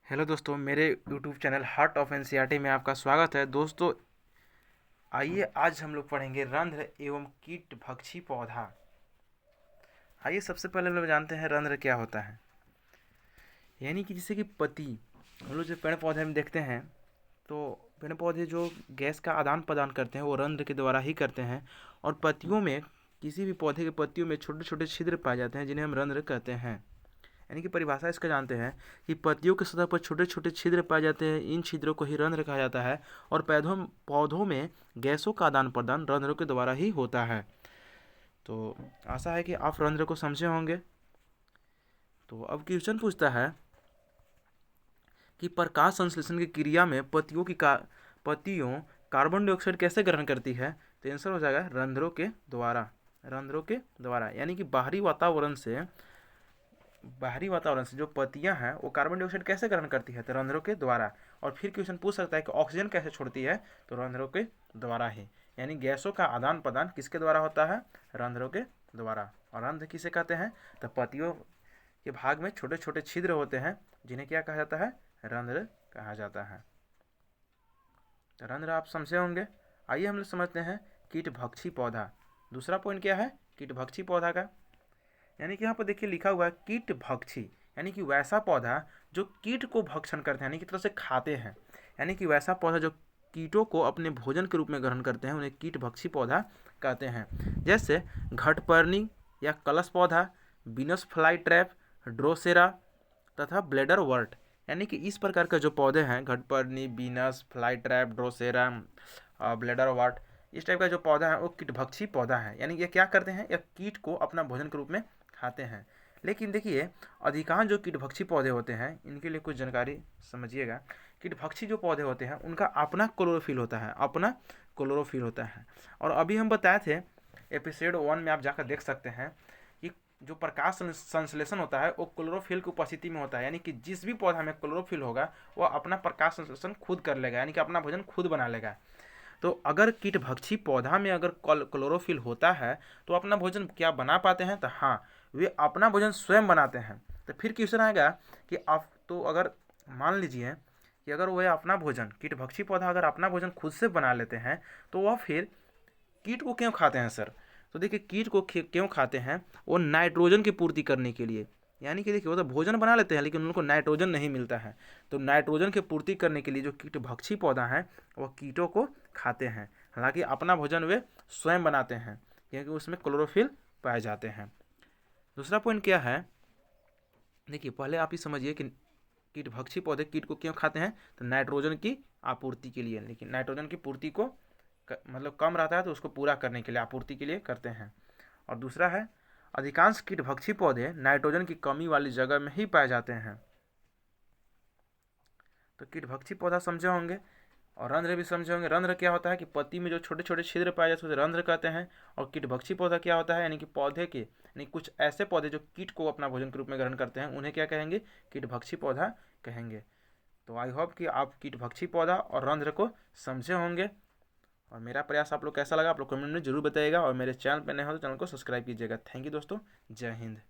Hello दोस्तों, मेरे YouTube channel heart of NCERT में आपका स्वागत है। दोस्तों, आइए आज हम लोग पढ़ेंगे रंध्र एवं कीट भक्षी पौधा। आइए सबसे पहले हम लोग जानते हैं रंध्र क्या होता है। यानी कि जैसे कि पत्ती, हम लोग जो पेड़ पौधे में देखते हैं तो पेड़ पौधे जो गैस का आदान प्रदान करते हैं वो रंध्र के द्वारा ही करते हैं। और पत्तियों में, किसी भी पौधे के पत्तियों में छोटे छोटे छिद्र पाए जाते हैं जिन्हें हम रंध्र कहते हैं। यानी कि परिभाषा इसका जानते हैं कि पत्तियों की सतह पर छोटे छोटे छिद्र पाए जाते हैं, इन छिद्रों को ही रंध्र कहा जाता है। और पौधों में गैसों का आदान प्रदान रंध्रों के द्वारा ही होता है। तो आशा है कि आप रंध्र को समझे होंगे। तो अब क्वेश्चन पूछता है कि प्रकाश संश्लेषण की क्रिया में पत्तियों कार्बन डाइऑक्साइड कैसे ग्रहण करती है। तो आंसर हो जाएगा रंध्रों के द्वारा। रंध्रों के द्वारा यानी कि बाहरी वातावरण से जो पत्तियां हैं वो कार्बन डाइऑक्साइड कैसे ग्रहण करती है, तो रंध्रों के द्वारा। और फिर क्वेश्चन पूछ सकता है कि ऑक्सीजन कैसे छोड़ती है, तो रंध्रों के द्वारा ही। यानी गैसों का आदान प्रदान किसके द्वारा होता है, रंध्रों के द्वारा। और रंध्र किसे कहते हैं, तो पत्तियों के भाग में छोटे छोटे छिद्र होते हैं जिन्हें क्या कहा जाता है, रंध्र कहा जाता है। तो रंध्र आप समझे होंगे। आइए हम लोग समझते हैं कीट भक्षी पौधा। दूसरा पॉइंट क्या है, कीट भक्षी पौधा का। यानी कि यहाँ पर देखिए लिखा हुआ है कीट भक्षी, यानी कि वैसा पौधा जो कीट को भक्षण करते हैं, यानी कि तरह से खाते हैं। यानी कि वैसा पौधा जो कीटों को अपने भोजन के रूप में ग्रहण करते हैं, उन्हें कीट भक्षी पौधा कहते हैं। जैसे घटपर्णी या कलश पौधा, बीनस फ्लाई ट्रैप, ड्रोसेरा तथा ब्लेडर वर्ट। यानी कि इस प्रकार के जो पौधे हैं, घटपर्णी, Venus fly trap, drosera, bladderwort, इस टाइप का जो पौधा है वो कीटभक्षी पौधा है। यानी ये क्या करते हैं, या कीट को अपना भोजन के रूप में खाते हैं। लेकिन देखिए, अधिकांश जो कीटभक्षी पौधे होते हैं इनके लिए कुछ जानकारी समझिएगा। कीटभक्षी जो पौधे होते हैं उनका अपना क्लोरोफिल होता है, अपना क्लोरोफिल होता है। और अभी हम बताए थे एपिसोड 1 में, आप जाकर देख सकते हैं कि जो प्रकाश संश्लेषण होता है वो क्लोरोफिल की उपस्थिति में होता है। यानी कि जिस भी पौधा में क्लोरोफिल होगा वो अपना प्रकाश संश्लेषण खुद कर लेगा, यानी कि अपना भोजन खुद बना लेगा। तो अगर कीटभक्षी पौधा में अगर क्लोरोफिल होता है तो अपना भोजन क्या बना पाते हैं, तो हाँ, वे अपना भोजन स्वयं बनाते हैं। तो फिर क्वेश्चन आएगा कि आप, तो अगर मान लीजिए कि अगर वह अपना भोजन, कीटभक्षी पौधा अगर अपना भोजन खुद से बना लेते हैं तो वह फिर कीट को क्यों खाते हैं सर। तो देखिए, कीट को क्यों खाते हैं, वो नाइट्रोजन की पूर्ति करने के लिए। यानी कि देखिए, वो तो भोजन बना लेते हैं लेकिन उनको नाइट्रोजन नहीं मिलता है। तो नाइट्रोजन की पूर्ति करने के लिए जो कीटभक्षी पौधा है वह कीटों को खाते हैं। हालांकि अपना भोजन वे स्वयं बनाते हैं क्योंकि उसमें क्लोरोफिल पाए जाते हैं। दूसरा पॉइंट क्या है, देखिए पहले आप ही समझिए कि कीटभक्षी पौधे कीट को क्यों खाते हैं, तो नाइट्रोजन की आपूर्ति के लिए। लेकिन नाइट्रोजन की पूर्ति को मतलब कम रहता है तो उसको पूरा करने के लिए, आपूर्ति के लिए करते हैं। और दूसरा है, अधिकांश कीटभक्षी पौधे नाइट्रोजन की कमी वाली जगह में ही पाए जाते हैं। तो कीटभक्षी पौधा समझे होंगे। और रंध्र भी समझे होंगे। रंध्र क्या होता है कि पत्ती में जो छोटे छोटे छिद्र पाए जाते हैं उसे रंध्र कहते हैं। और कीटभक्षी पौधा क्या होता है, यानी कि पौधे के, यानी कुछ ऐसे पौधे जो कीट को अपना भोजन के रूप में ग्रहण करते हैं उन्हें क्या कहेंगे, कीटभक्षी पौधा कहेंगे। तो आई होप कि आप कीटभक्षी पौधा और रंध्र को समझे होंगे। और मेरा प्रयास आप लोग कैसा लगा आप लोग कमेंट में जरूर बताइएगा। और मेरे चैनल पर नए हो तो चैनल को सब्सक्राइब कीजिएगा। थैंक यू दोस्तों, जय हिंद।